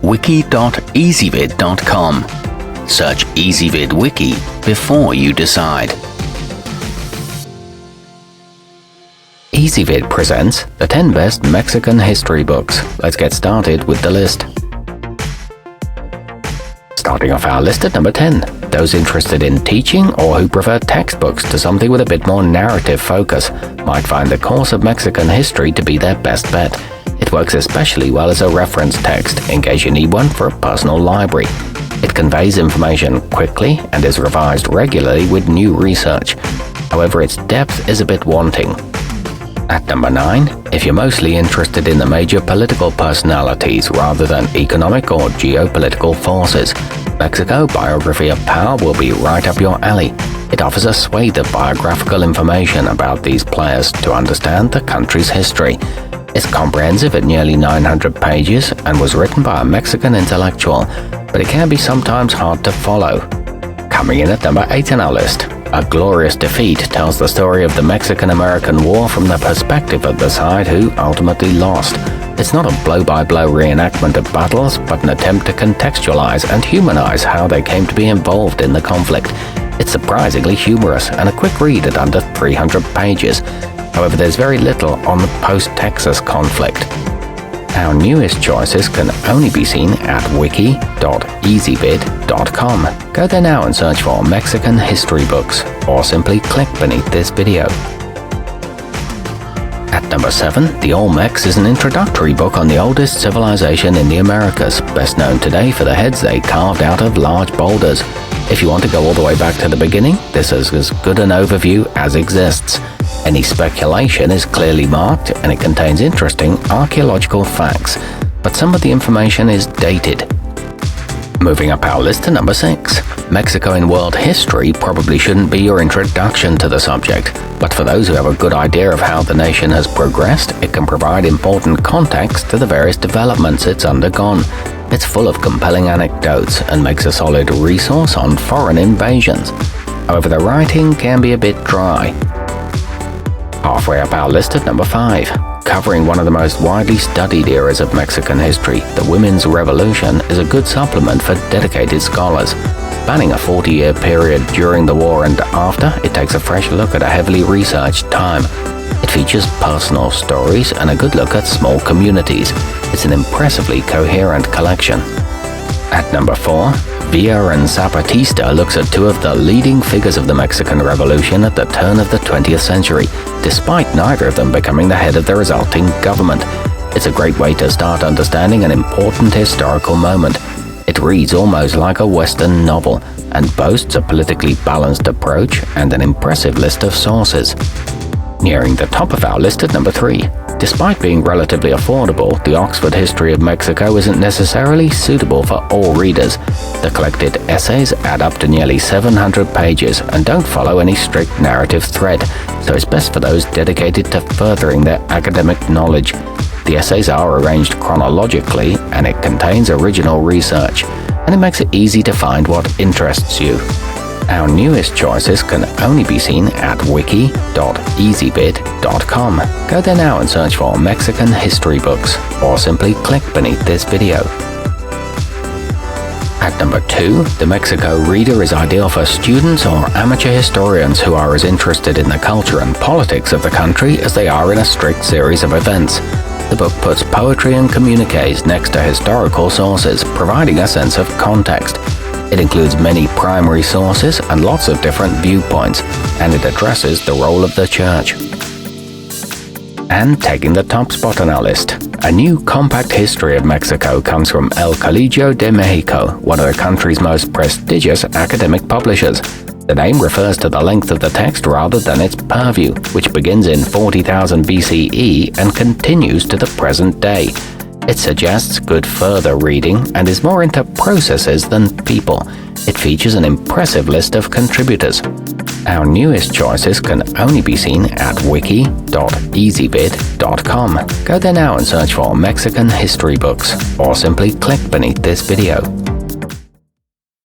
wiki.ezvid.com. Search Ezvid Wiki before you decide. Ezvid presents the 10 best Mexican history books. Let's get started with the list. Starting off our list at number 10, those interested in teaching or who prefer textbooks to something with a bit more narrative focus might find the course of Mexican history to be their best bet. It works especially well as a reference text in case you need one for a personal library. It conveys information quickly and is revised regularly with new research. However, its depth is a bit wanting. At number 9, if you're mostly interested in the major political personalities rather than economic or geopolitical forces, Mexico Biography of Power will be right up your alley. It offers a swathe of biographical information about these players to understand the country's history. It's comprehensive at nearly 900 pages and was written by a Mexican intellectual, but it can be sometimes hard to follow. Coming in at number 8 on our list, A Glorious Defeat tells the story of the Mexican-American War from the perspective of the side who ultimately lost. It's not a blow-by-blow reenactment of battles, but an attempt to contextualize and humanize how they came to be involved in the conflict. It's surprisingly humorous and a quick read at under 300 pages. However, there's very little on the post-Texas conflict. Our newest choices can only be seen at wiki.ezvid.com. Go there now and search for Mexican history books, or simply click beneath this video. At number 7, The Olmecs is an introductory book on the oldest civilization in the Americas, best known today for the heads they carved out of large boulders. If you want to go all the way back to the beginning, this is as good an overview as exists. Any speculation is clearly marked and it contains interesting archaeological facts, but some of the information is dated. Moving up our list to number 6. Mexico in world history probably shouldn't be your introduction to the subject, but for those who have a good idea of how the nation has progressed, it can provide important context to the various developments it's undergone. It's full of compelling anecdotes and makes a solid resource on foreign invasions. However, the writing can be a bit dry. Halfway up our list at number 5. Covering one of the most widely studied eras of Mexican history, the Women's Revolution is a good supplement for dedicated scholars. Spanning a 40-year period during the war and after, it takes a fresh look at a heavily researched time. It features personal stories and a good look at small communities. It's an impressively coherent collection. At number 4, Villa and Zapatista looks at two of the leading figures of the Mexican Revolution at the turn of the 20th century, despite neither of them becoming the head of the resulting government. It's a great way to start understanding an important historical moment. It reads almost like a Western novel and boasts a politically balanced approach and an impressive list of sources. Nearing the top of our list at number 3. Despite being relatively affordable, the Oxford History of Mexico isn't necessarily suitable for all readers. The collected essays add up to nearly 700 pages and don't follow any strict narrative thread, so it's best for those dedicated to furthering their academic knowledge. The essays are arranged chronologically and it contains original research, and it makes it easy to find what interests you. Our newest choices can only be seen at wiki.ezvid.com. Go there now and search for Mexican history books, or simply click beneath this video. At number 2, The Mexico Reader is ideal for students or amateur historians who are as interested in the culture and politics of the country as they are in a strict series of events. The book puts poetry and communiques next to historical sources, providing a sense of context. It includes many primary sources and lots of different viewpoints, and it addresses the role of the church. And taking the top spot on our list, a new compact history of Mexico comes from El Colegio de Mexico, one of the country's most prestigious academic publishers. The name refers to the length of the text rather than its purview, which begins in 40,000 BCE and continues to the present day. It suggests good further reading and is more into processes than people. It features an impressive list of contributors. Our newest choices can only be seen at wiki.ezvid.com. Go there now and search for Mexican history books, or simply click beneath this video.